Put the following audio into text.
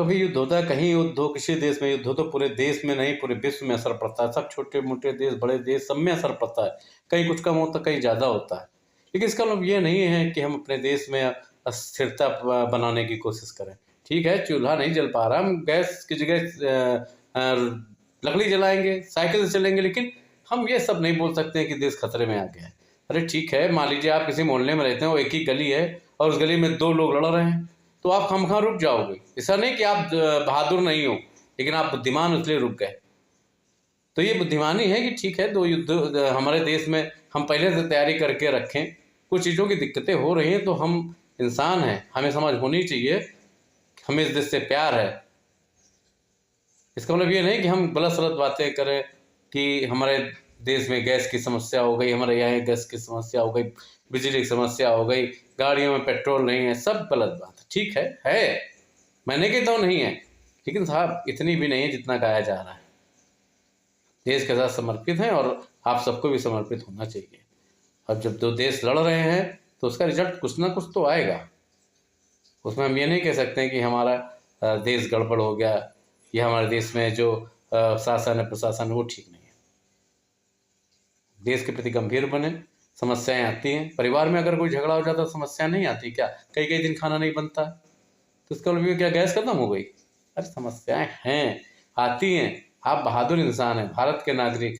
कभी युद्ध होता है, कहीं युद्ध हो, किसी देश में युद्ध हो तो पूरे देश में नहीं पूरे विश्व में असर पड़ता है। सब छोटे-मोटे देश, बड़े देश सब में असर पड़ता है। कहीं कुछ कम होता है, कहीं ज़्यादा होता है। लेकिन इसका मतलब ये नहीं है कि हम अपने देश में अस्थिरता बनाने की कोशिश करें। ठीक है, चूल्हा नहीं जल पा रहा, हम गैस की जगह लकड़ी जलाएँगे, साइकिल से चलेंगे, लेकिन हम ये सब नहीं बोल सकते हैं कि देश खतरे में आ गया है। अरे ठीक है, मान लीजिए आप किसी मोहल्ले में रहते हैं, वो एक ही गली है और उस गली में 2 लोग लड़ रहे हैं, तो आप खामख़ा रुक जाओगे। ऐसा नहीं कि आप बहादुर नहीं हो, लेकिन आप बुद्धिमान इसलिए रुक गए। तो ये बुद्धिमानी है कि ठीक है, 2 युद्ध हमारे देश में हम पहले से तैयारी करके रखें। कुछ चीज़ों की दिक्कतें हो रही हैं, तो हम इंसान हैं, हमें समझ होनी चाहिए, हमें इस देश से प्यार है। इसका मतलब ये नहीं कि हम गलत-सलत बातें करें कि हमारे देश में गैस की समस्या हो गई, हमारे यहाँ गैस की समस्या हो गई, बिजली की समस्या हो गई, गाड़ियों में पेट्रोल नहीं है, सब गलत बात है। ठीक है, मैं नहीं कहता हूँ नहीं है, लेकिन साहब इतनी भी नहीं है जितना कहा जा रहा है। देश के साथ समर्पित हैं और आप सबको भी समर्पित होना चाहिए। अब जब 2 देश लड़ रहे हैं, तो उसका रिज़ल्ट कुछ ना कुछ तो आएगा। उसमें हम ये नहीं कह सकते हैं कि हमारा देश गड़बड़ हो गया या हमारे देश में जो शासन है, प्रशासन है, वो ठीक नहीं है। देश के प्रति गंभीर बने, समस्याएँ आती हैं। परिवार में अगर कोई झगड़ा हो जाता है, समस्या नहीं आती क्या? कई-कई दिन खाना नहीं बनता, तो इसका मतलब ये क्या गैस खत्म हो गई? अरे समस्याएँ हैं, आती हैं। आप बहादुर इंसान हैं, भारत के नागरिक।